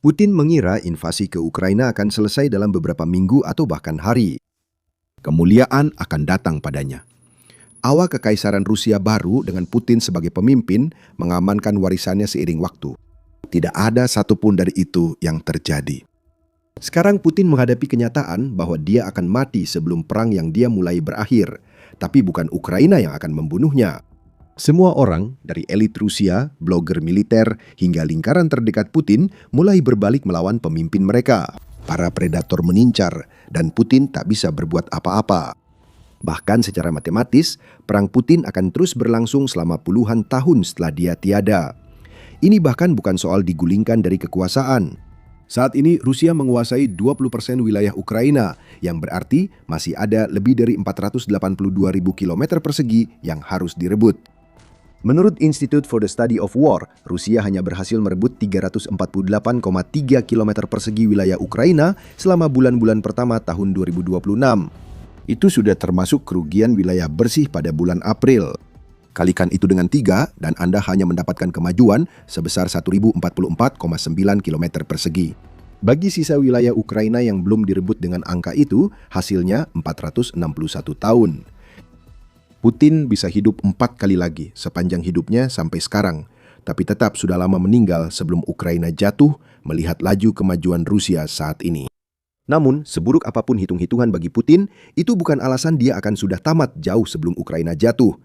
Putin mengira invasi ke Ukraina akan selesai dalam beberapa minggu atau bahkan hari. Kemuliaan akan datang padanya. Awal kekaisaran Rusia baru dengan Putin sebagai pemimpin mengamankan warisannya seiring waktu. Tidak ada satupun dari itu yang terjadi. Sekarang Putin menghadapi kenyataan bahwa dia akan mati sebelum perang yang dia mulai berakhir, tapi bukan Ukraina yang akan membunuhnya. Semua orang, dari elit Rusia, blogger militer, hingga lingkaran terdekat Putin, mulai berbalik melawan pemimpin mereka. Para predator menincar, dan Putin tak bisa berbuat apa-apa. Bahkan secara matematis, perang Putin akan terus berlangsung selama puluhan tahun setelah dia tiada. Ini bahkan bukan soal digulingkan dari kekuasaan. Saat ini Rusia menguasai 20% wilayah Ukraina, yang berarti masih ada lebih dari 482.000 km persegi yang harus direbut. Menurut Institute for the Study of War, Rusia hanya berhasil merebut 348,3 km persegi wilayah Ukraina selama bulan-bulan pertama tahun 2026. Itu sudah termasuk kerugian wilayah bersih pada bulan April. Kalikan itu dengan 3 dan Anda hanya mendapatkan kemajuan sebesar 1.044,9 km persegi. Bagi sisa wilayah Ukraina yang belum direbut dengan angka itu, hasilnya 461 tahun. Putin bisa hidup 4 kali lagi sepanjang hidupnya sampai sekarang, tapi tetap sudah lama meninggal sebelum Ukraina jatuh melihat laju kemajuan Rusia saat ini. Namun, seburuk apapun hitung-hitungan bagi Putin, itu bukan alasan dia akan sudah tamat jauh sebelum Ukraina jatuh.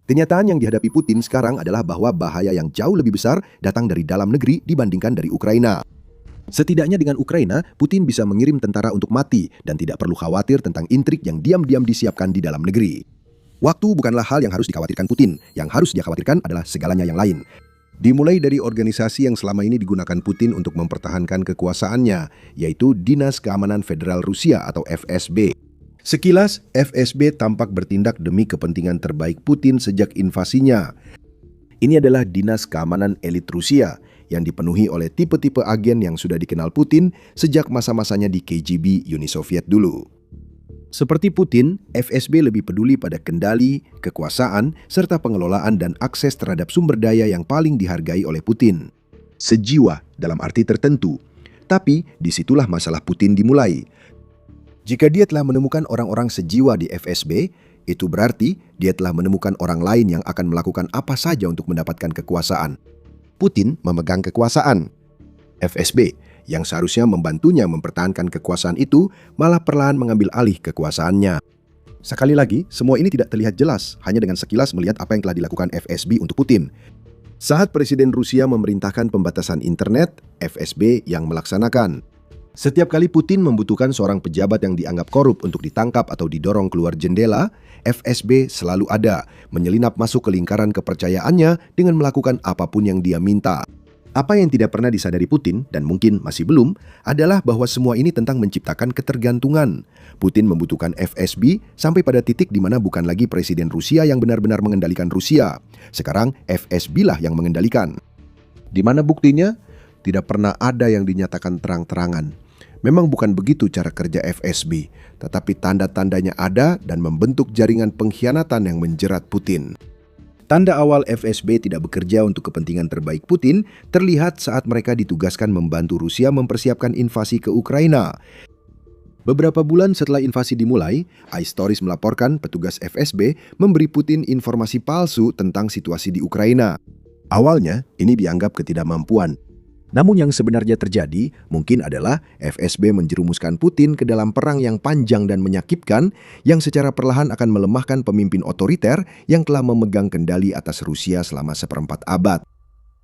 Kenyataan yang dihadapi Putin sekarang adalah bahwa bahaya yang jauh lebih besar datang dari dalam negeri dibandingkan dari Ukraina. Setidaknya dengan Ukraina, Putin bisa mengirim tentara untuk mati dan tidak perlu khawatir tentang intrik yang diam-diam disiapkan di dalam negeri. Waktu bukanlah hal yang harus dikhawatirkan Putin, yang harus dia khawatirkan adalah segalanya yang lain. Dimulai dari organisasi yang selama ini digunakan Putin untuk mempertahankan kekuasaannya, yaitu Dinas Keamanan Federal Rusia atau FSB. Sekilas, FSB tampak bertindak demi kepentingan terbaik Putin sejak invasinya. Ini adalah Dinas Keamanan Elit Rusia yang dipenuhi oleh tipe-tipe agen yang sudah dikenal Putin sejak masa-masanya di KGB Uni Soviet dulu. Seperti Putin, FSB lebih peduli pada kendali, kekuasaan, serta pengelolaan dan akses terhadap sumber daya yang paling dihargai oleh Putin. Sejiwa dalam arti tertentu. Tapi disitulah masalah Putin dimulai. Jika dia telah menemukan orang-orang sejiwa di FSB, itu berarti dia telah menemukan orang lain yang akan melakukan apa saja untuk mendapatkan kekuasaan. Putin memegang kekuasaan. FSB yang seharusnya membantunya mempertahankan kekuasaan itu malah perlahan mengambil alih kekuasaannya. Sekali lagi, semua ini tidak terlihat jelas hanya dengan sekilas melihat apa yang telah dilakukan FSB untuk Putin. Saat Presiden Rusia memerintahkan pembatasan internet, FSB yang melaksanakan. Setiap kali Putin membutuhkan seorang pejabat yang dianggap korup untuk ditangkap atau didorong keluar jendela, FSB selalu ada, menyelinap masuk ke lingkaran kepercayaannya dengan melakukan apapun yang dia minta. Apa yang tidak pernah disadari Putin, dan mungkin masih belum, adalah bahwa semua ini tentang menciptakan ketergantungan. Putin membutuhkan FSB sampai pada titik di mana bukan lagi Presiden Rusia yang benar-benar mengendalikan Rusia. Sekarang FSB lah yang mengendalikan. Di mana buktinya? Tidak pernah ada yang dinyatakan terang-terangan. Memang bukan begitu cara kerja FSB, tetapi tanda-tandanya ada dan membentuk jaringan pengkhianatan yang menjerat Putin. Tanda awal FSB tidak bekerja untuk kepentingan terbaik Putin terlihat saat mereka ditugaskan membantu Rusia mempersiapkan invasi ke Ukraina. Beberapa bulan setelah invasi dimulai, iStories melaporkan petugas FSB memberi Putin informasi palsu tentang situasi di Ukraina. Awalnya, ini dianggap ketidakmampuan. Namun yang sebenarnya terjadi mungkin adalah FSB menjerumuskan Putin ke dalam perang yang panjang dan menyakitkan yang secara perlahan akan melemahkan pemimpin otoriter yang telah memegang kendali atas Rusia selama seperempat abad.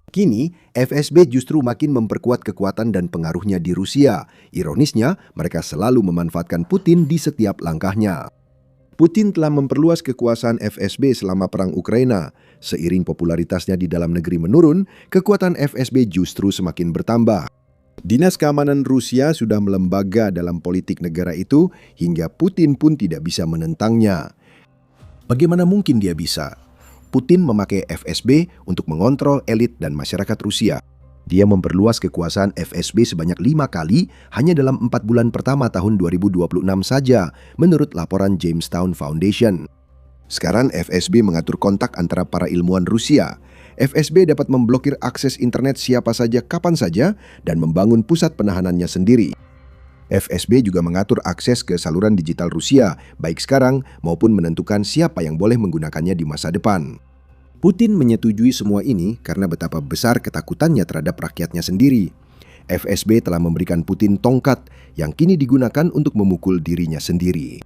Kini, FSB justru makin memperkuat kekuatan dan pengaruhnya di Rusia. Ironisnya, mereka selalu memanfaatkan Putin di setiap langkahnya. Putin telah memperluas kekuasaan FSB selama perang Ukraina. Seiring popularitasnya di dalam negeri menurun, kekuatan FSB justru semakin bertambah. Dinas Keamanan Rusia sudah melembaga dalam politik negara itu hingga Putin pun tidak bisa menentangnya. Bagaimana mungkin dia bisa? Putin memakai FSB untuk mengontrol elit dan masyarakat Rusia. Dia memperluas kekuasaan FSB sebanyak 5 kali hanya dalam 4 bulan pertama tahun 2026 saja, menurut laporan Jamestown Foundation. Sekarang FSB mengatur kontak antara para ilmuwan Rusia. FSB dapat memblokir akses internet siapa saja kapan saja dan membangun pusat penahanannya sendiri. FSB juga mengatur akses ke saluran digital Rusia, baik sekarang maupun menentukan siapa yang boleh menggunakannya di masa depan. Putin menyetujui semua ini karena betapa besar ketakutannya terhadap rakyatnya sendiri. FSB telah memberikan Putin tongkat yang kini digunakan untuk memukul dirinya sendiri.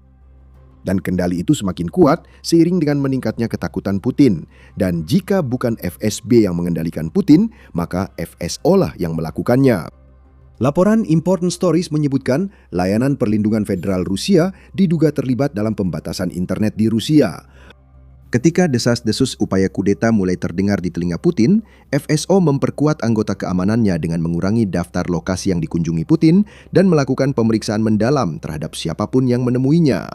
Dan kendali itu semakin kuat seiring dengan meningkatnya ketakutan Putin. Dan jika bukan FSB yang mengendalikan Putin, maka FSO lah yang melakukannya. Laporan Important Stories menyebutkan layanan perlindungan federal Rusia diduga terlibat dalam pembatasan internet di Rusia. Ketika desas-desus upaya kudeta mulai terdengar di telinga Putin, FSO memperkuat anggota keamanannya dengan mengurangi daftar lokasi yang dikunjungi Putin dan melakukan pemeriksaan mendalam terhadap siapapun yang menemuinya.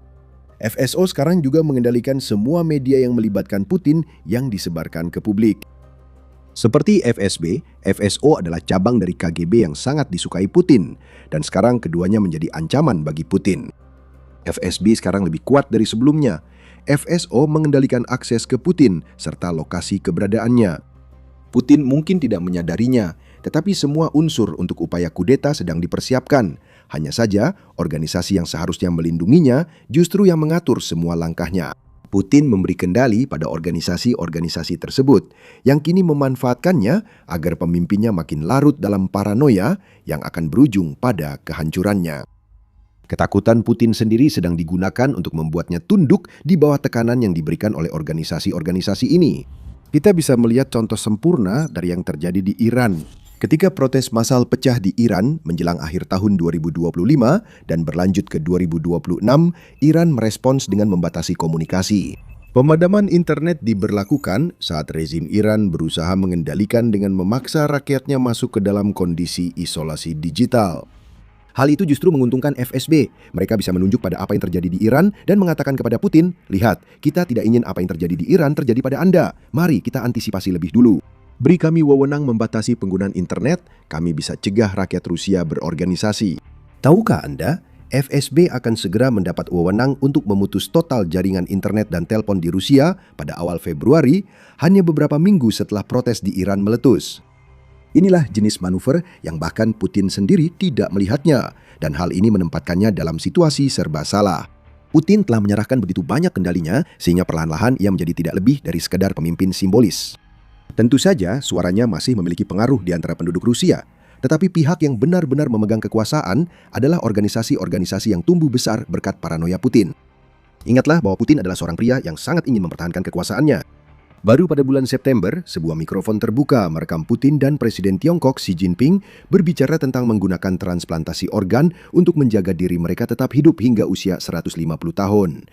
FSO sekarang juga mengendalikan semua media yang melibatkan Putin yang disebarkan ke publik. Seperti FSB, FSO adalah cabang dari KGB yang sangat disukai Putin, dan sekarang keduanya menjadi ancaman bagi Putin. FSB sekarang lebih kuat dari sebelumnya. FSO mengendalikan akses ke Putin serta lokasi keberadaannya. Putin mungkin tidak menyadarinya, tetapi semua unsur untuk upaya kudeta sedang dipersiapkan. Hanya saja, organisasi yang seharusnya melindunginya justru yang mengatur semua langkahnya. Putin memberi kendali pada organisasi-organisasi tersebut yang kini memanfaatkannya agar pemimpinnya makin larut dalam paranoia yang akan berujung pada kehancurannya. Ketakutan Putin sendiri sedang digunakan untuk membuatnya tunduk di bawah tekanan yang diberikan oleh organisasi-organisasi ini. Kita bisa melihat contoh sempurna dari yang terjadi di Iran. Ketika protes massal pecah di Iran menjelang akhir tahun 2025 dan berlanjut ke 2026, Iran merespons dengan membatasi komunikasi. Pemadaman internet diberlakukan saat rezim Iran berusaha mengendalikan dengan memaksa rakyatnya masuk ke dalam kondisi isolasi digital. Hal itu justru menguntungkan FSB. Mereka bisa menunjuk pada apa yang terjadi di Iran dan mengatakan kepada Putin, "Lihat, kita tidak ingin apa yang terjadi di Iran terjadi pada Anda. Mari kita antisipasi lebih dulu. Beri kami wewenang membatasi penggunaan internet, kami bisa cegah rakyat Rusia berorganisasi." Tahukah Anda, FSB akan segera mendapat wewenang untuk memutus total jaringan internet dan telepon di Rusia pada awal Februari, hanya beberapa minggu setelah protes di Iran meletus. Inilah jenis manuver yang bahkan Putin sendiri tidak melihatnya, dan hal ini menempatkannya dalam situasi serba salah. Putin telah menyerahkan begitu banyak kendalinya, sehingga perlahan-lahan ia menjadi tidak lebih dari sekedar pemimpin simbolis. Tentu saja suaranya masih memiliki pengaruh di antara penduduk Rusia, tetapi pihak yang benar-benar memegang kekuasaan adalah organisasi-organisasi yang tumbuh besar berkat paranoia Putin. Ingatlah bahwa Putin adalah seorang pria yang sangat ingin mempertahankan kekuasaannya. Baru pada bulan September, sebuah mikrofon terbuka merekam Putin dan Presiden Tiongkok Xi Jinping berbicara tentang menggunakan transplantasi organ untuk menjaga diri mereka tetap hidup hingga usia 150 tahun.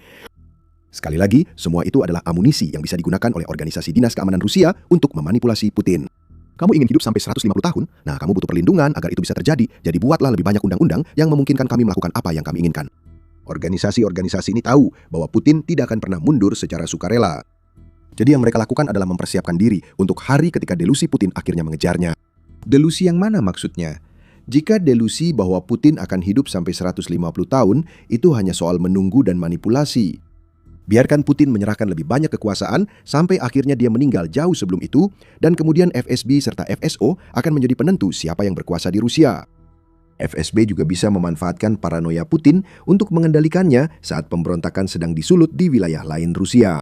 Sekali lagi, semua itu adalah amunisi yang bisa digunakan oleh organisasi dinas keamanan Rusia untuk memanipulasi Putin. Kamu ingin hidup sampai 150 tahun? Nah, kamu butuh perlindungan agar itu bisa terjadi. Jadi buatlah lebih banyak undang-undang yang memungkinkan kami melakukan apa yang kami inginkan. Organisasi-organisasi ini tahu bahwa Putin tidak akan pernah mundur secara sukarela. Jadi yang mereka lakukan adalah mempersiapkan diri untuk hari ketika delusi Putin akhirnya mengejarnya. Delusi yang mana maksudnya? Jika delusi bahwa Putin akan hidup sampai 150 tahun, itu hanya soal menunggu dan manipulasi. Biarkan Putin menyerahkan lebih banyak kekuasaan sampai akhirnya dia meninggal jauh sebelum itu, dan kemudian FSB serta FSO akan menjadi penentu siapa yang berkuasa di Rusia. FSB juga bisa memanfaatkan paranoia Putin untuk mengendalikannya saat pemberontakan sedang disulut di wilayah lain Rusia.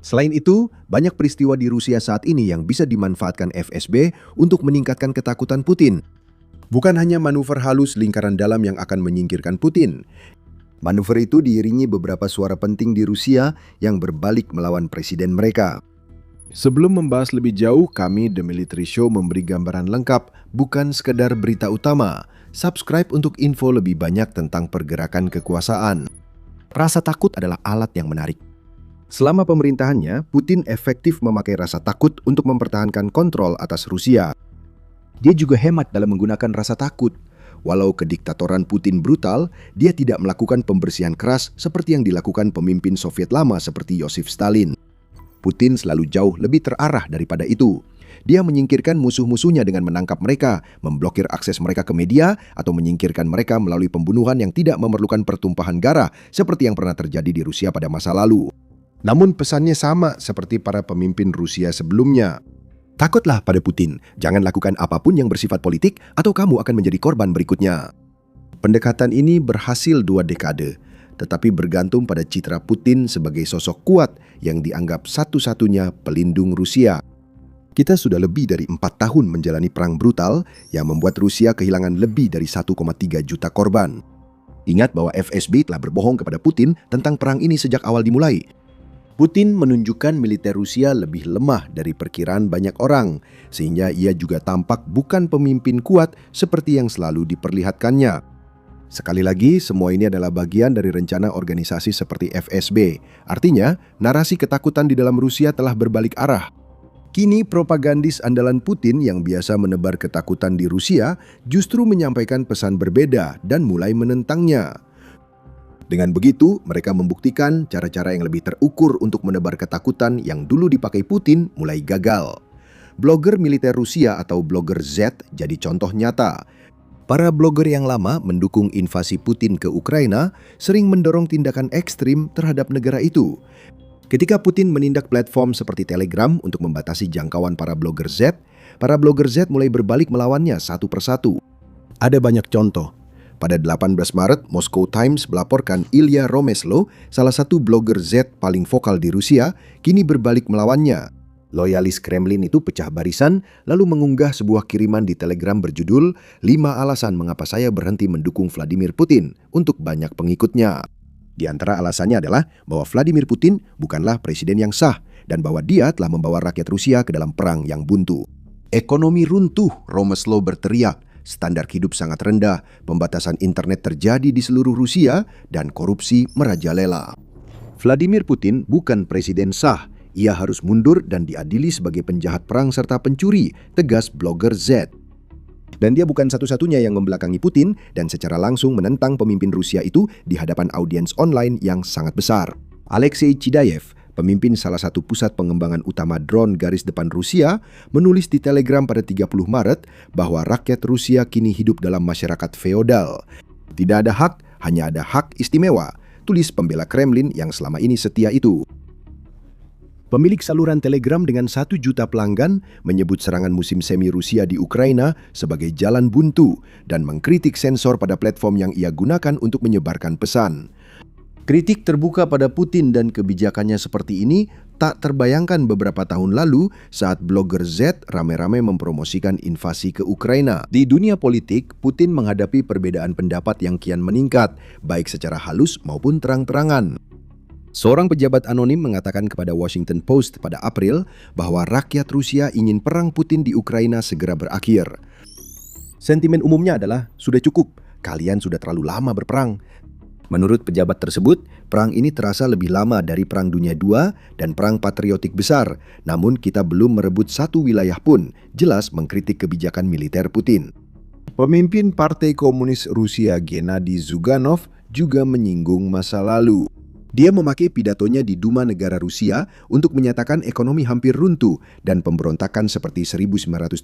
Selain itu, banyak peristiwa di Rusia saat ini yang bisa dimanfaatkan FSB untuk meningkatkan ketakutan Putin. Bukan hanya manuver halus lingkaran dalam yang akan menyingkirkan Putin. Manuver itu diiringi beberapa suara penting di Rusia yang berbalik melawan presiden mereka. Sebelum membahas lebih jauh, kami The Military Show memberi gambaran lengkap, bukan sekedar berita utama. Subscribe untuk info lebih banyak tentang pergerakan kekuasaan. Rasa takut adalah alat yang menarik. Selama pemerintahannya, Putin efektif memakai rasa takut untuk mempertahankan kontrol atas Rusia. Dia juga hemat dalam menggunakan rasa takut. Walau kediktatoran Putin brutal, dia tidak melakukan pembersihan keras seperti yang dilakukan pemimpin Soviet lama seperti Yosef Stalin. Putin selalu jauh lebih terarah daripada itu. Dia menyingkirkan musuh-musuhnya dengan menangkap mereka, memblokir akses mereka ke media, atau menyingkirkan mereka melalui pembunuhan yang tidak memerlukan pertumpahan darah seperti yang pernah terjadi di Rusia pada masa lalu. Namun pesannya sama seperti para pemimpin Rusia sebelumnya. Takutlah pada Putin, jangan lakukan apapun yang bersifat politik atau kamu akan menjadi korban berikutnya. Pendekatan ini berhasil 2 dekade, tetapi bergantung pada citra Putin sebagai sosok kuat yang dianggap satu-satunya pelindung Rusia. Kita sudah lebih dari 4 tahun menjalani perang brutal yang membuat Rusia kehilangan lebih dari 1,3 juta korban. Ingat bahwa FSB telah berbohong kepada Putin tentang perang ini sejak awal dimulai. Putin menunjukkan militer Rusia lebih lemah dari perkiraan banyak orang, sehingga ia juga tampak bukan pemimpin kuat seperti yang selalu diperlihatkannya. Sekali lagi, semua ini adalah bagian dari rencana organisasi seperti FSB. Artinya, narasi ketakutan di dalam Rusia telah berbalik arah. Kini propagandis andalan Putin yang biasa menebar ketakutan di Rusia justru menyampaikan pesan berbeda dan mulai menentangnya. Dengan begitu, mereka membuktikan cara-cara yang lebih terukur untuk menebar ketakutan yang dulu dipakai Putin mulai gagal. Blogger militer Rusia atau blogger Z jadi contoh nyata. Para blogger yang lama mendukung invasi Putin ke Ukraina sering mendorong tindakan ekstrim terhadap negara itu. Ketika Putin menindak platform seperti Telegram untuk membatasi jangkauan para blogger Z mulai berbalik melawannya satu persatu. Ada banyak contoh. Pada 18 Maret, Moscow Times melaporkan Ilya Romeslo, salah satu blogger Z paling vokal di Rusia, kini berbalik melawannya. Loyalis Kremlin itu pecah barisan, lalu mengunggah sebuah kiriman di Telegram berjudul 5 alasan mengapa saya berhenti mendukung Vladimir Putin untuk banyak pengikutnya. Di antara alasannya adalah bahwa Vladimir Putin bukanlah presiden yang sah dan bahwa dia telah membawa rakyat Rusia ke dalam perang yang buntu. Ekonomi runtuh, Romeslo berteriak. Standar hidup sangat rendah, pembatasan internet terjadi di seluruh Rusia, dan korupsi merajalela. Vladimir Putin bukan presiden sah. Ia harus mundur dan diadili sebagai penjahat perang serta pencuri, tegas blogger Z. Dan dia bukan satu-satunya yang membelakangi Putin dan secara langsung menentang pemimpin Rusia itu di hadapan audiens online yang sangat besar. Alexei Chidayev, pemimpin salah satu pusat pengembangan utama drone garis depan Rusia, menulis di Telegram pada 30 Maret bahwa rakyat Rusia kini hidup dalam masyarakat feodal. Tidak ada hak, hanya ada hak istimewa, tulis pembela Kremlin yang selama ini setia itu. Pemilik saluran Telegram dengan 1 juta pelanggan menyebut serangan musim semi Rusia di Ukraina sebagai jalan buntu dan mengkritik sensor pada platform yang ia gunakan untuk menyebarkan pesan. Kritik terbuka pada Putin dan kebijakannya seperti ini tak terbayangkan beberapa tahun lalu saat blogger Z rame-rame mempromosikan invasi ke Ukraina. Di dunia politik, Putin menghadapi perbedaan pendapat yang kian meningkat, baik secara halus maupun terang-terangan. Seorang pejabat anonim mengatakan kepada Washington Post pada April bahwa rakyat Rusia ingin perang Putin di Ukraina segera berakhir. Sentimen umumnya adalah, sudah cukup, kalian sudah terlalu lama berperang. Menurut pejabat tersebut, perang ini terasa lebih lama dari Perang Dunia II dan Perang Patriotik Besar, namun kita belum merebut satu wilayah pun, jelas mengkritik kebijakan militer Putin. Pemimpin Partai Komunis Rusia Gennady Zyuganov juga menyinggung masa lalu. Dia memakai pidatonya di Duma Negara Rusia untuk menyatakan ekonomi hampir runtuh dan pemberontakan seperti 1917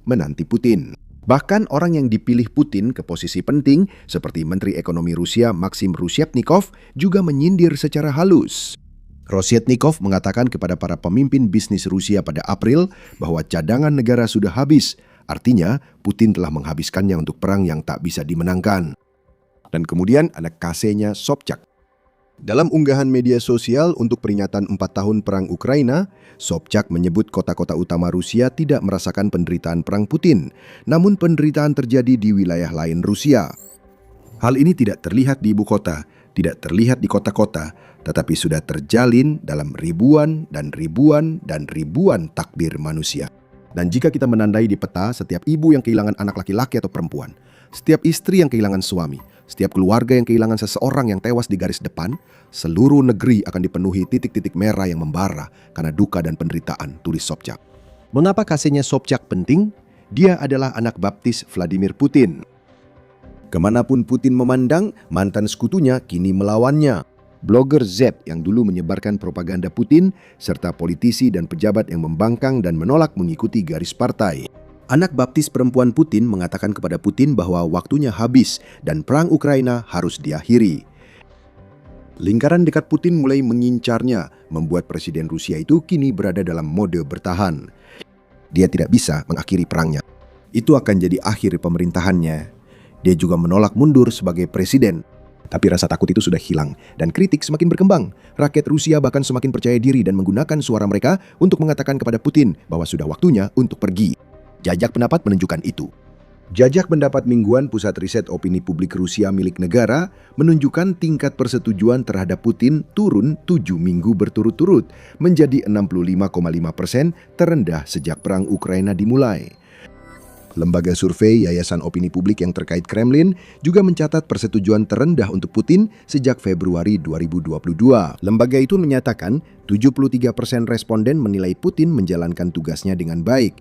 menanti Putin. Bahkan orang yang dipilih Putin ke posisi penting seperti Menteri Ekonomi Rusia Maxim Rozhednikov juga menyindir secara halus. Rozhednikov mengatakan kepada para pemimpin bisnis Rusia pada April bahwa cadangan negara sudah habis, artinya Putin telah menghabiskannya untuk perang yang tak bisa dimenangkan. Dan kemudian ada kasenya Sobchak. Dalam unggahan media sosial untuk peringatan 4 tahun Perang Ukraina, Sobchak menyebut kota-kota utama Rusia tidak merasakan penderitaan perang Putin, namun penderitaan terjadi di wilayah lain Rusia. Hal ini tidak terlihat di ibu kota, tidak terlihat di kota-kota, tetapi sudah terjalin dalam ribuan dan ribuan dan ribuan takbir manusia. Dan jika kita menandai di peta setiap ibu yang kehilangan anak laki-laki atau perempuan, setiap istri yang kehilangan suami, setiap keluarga yang kehilangan seseorang yang tewas di garis depan, seluruh negeri akan dipenuhi titik-titik merah yang membara karena duka dan penderitaan, tulis Sobchak. Mengapa kasihnya Sobchak penting? Dia adalah anak baptis Vladimir Putin. Kemanapun Putin memandang, mantan sekutunya kini melawannya. Blogger Z yang dulu menyebarkan propaganda Putin, serta politisi dan pejabat yang membangkang dan menolak mengikuti garis partai. Anak baptis perempuan Putin mengatakan kepada Putin bahwa waktunya habis dan perang Ukraina harus diakhiri. Lingkaran dekat Putin mulai mengincarnya, membuat Presiden Rusia itu kini berada dalam mode bertahan. dia tidak bisa mengakhiri perangnya. Itu akan jadi akhir pemerintahannya. Dia juga menolak mundur sebagai presiden. Tapi rasa takut itu sudah hilang dan kritik semakin berkembang. Rakyat Rusia bahkan semakin percaya diri dan menggunakan suara mereka untuk mengatakan kepada Putin bahwa sudah waktunya untuk pergi. Jajak pendapat menunjukkan itu. Jajak pendapat mingguan Pusat Riset Opini Publik Rusia milik negara menunjukkan tingkat persetujuan terhadap Putin turun 7 minggu berturut-turut menjadi 65,5%, terendah sejak perang Ukraina dimulai. Lembaga survei Yayasan Opini Publik yang terkait Kremlin juga mencatat persetujuan terendah untuk Putin sejak Februari 2022. Lembaga itu menyatakan 73% responden menilai Putin menjalankan tugasnya dengan baik.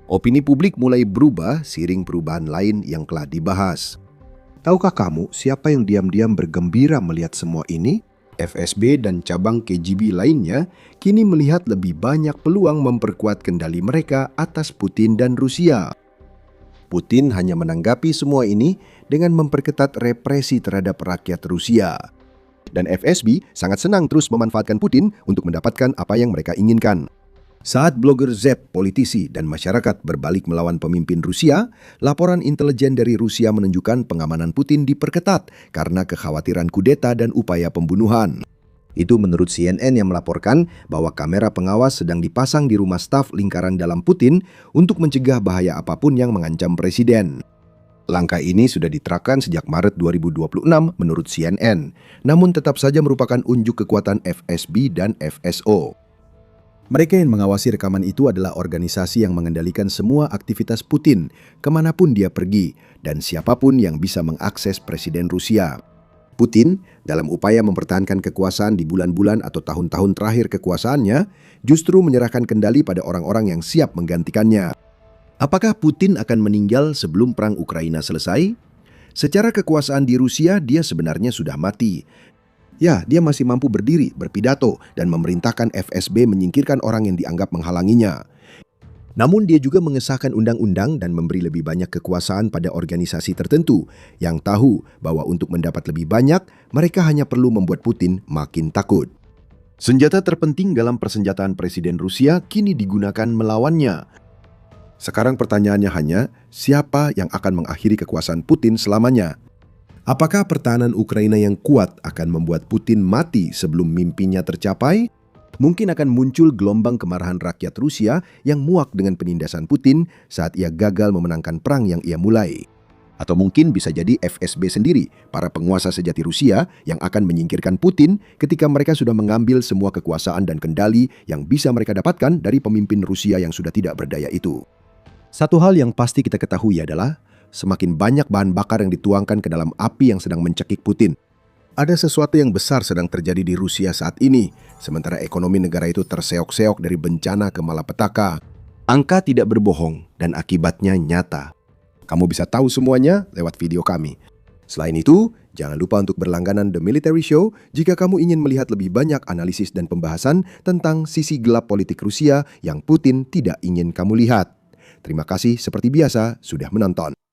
Opini publik mulai berubah seiring perubahan lain yang telah dibahas. Tahukah kamu siapa yang diam-diam bergembira melihat semua ini? FSB dan cabang KGB lainnya kini melihat lebih banyak peluang memperkuat kendali mereka atas Putin dan Rusia. Putin hanya menanggapi semua ini dengan memperketat represi terhadap rakyat Rusia. Dan FSB sangat senang terus memanfaatkan Putin untuk mendapatkan apa yang mereka inginkan. Saat blogger Zep, politisi, dan masyarakat berbalik melawan pemimpin Rusia, laporan intelijen dari Rusia menunjukkan pengamanan Putin diperketat karena kekhawatiran kudeta dan upaya pembunuhan. Itu menurut CNN yang melaporkan bahwa kamera pengawas sedang dipasang di rumah staf lingkaran dalam Putin untuk mencegah bahaya apapun yang mengancam presiden. Langkah ini sudah diterapkan sejak Maret 2026 menurut CNN, namun tetap saja merupakan unjuk kekuatan FSB dan FSO. Mereka yang mengawasi rekaman itu adalah organisasi yang mengendalikan semua aktivitas Putin, kemanapun dia pergi, dan siapapun yang bisa mengakses Presiden Rusia. Putin, dalam upaya mempertahankan kekuasaan di bulan-bulan atau tahun-tahun terakhir kekuasaannya, justru menyerahkan kendali pada orang-orang yang siap menggantikannya. Apakah Putin akan meninggal sebelum perang Ukraina selesai? Secara kekuasaan di Rusia, dia sebenarnya sudah mati. Ya, dia masih mampu berdiri, berpidato, dan memerintahkan FSB menyingkirkan orang yang dianggap menghalanginya. Namun dia juga mengesahkan undang-undang dan memberi lebih banyak kekuasaan pada organisasi tertentu yang tahu bahwa untuk mendapat lebih banyak, mereka hanya perlu membuat Putin makin takut. Senjata terpenting dalam persenjataan Presiden Rusia kini digunakan melawannya. Sekarang pertanyaannya hanya, siapa yang akan mengakhiri kekuasaan Putin selamanya? Apakah pertahanan Ukraina yang kuat akan membuat Putin mati sebelum mimpinya tercapai? Mungkin akan muncul gelombang kemarahan rakyat Rusia yang muak dengan penindasan Putin saat ia gagal memenangkan perang yang ia mulai. Atau mungkin bisa jadi FSB sendiri, para penguasa sejati Rusia yang akan menyingkirkan Putin ketika mereka sudah mengambil semua kekuasaan dan kendali yang bisa mereka dapatkan dari pemimpin Rusia yang sudah tidak berdaya itu. Satu hal yang pasti kita ketahui adalah, semakin banyak bahan bakar yang dituangkan ke dalam api yang sedang mencekik Putin. Ada sesuatu yang besar sedang terjadi di Rusia saat ini, sementara ekonomi negara itu terseok-seok dari bencana ke malapetaka. Angka tidak berbohong dan akibatnya nyata. Kamu bisa tahu semuanya lewat video kami. Selain itu, jangan lupa untuk berlangganan The Military Show jika kamu ingin melihat lebih banyak analisis dan pembahasan tentang sisi gelap politik Rusia yang Putin tidak ingin kamu lihat. Terima kasih seperti biasa sudah menonton.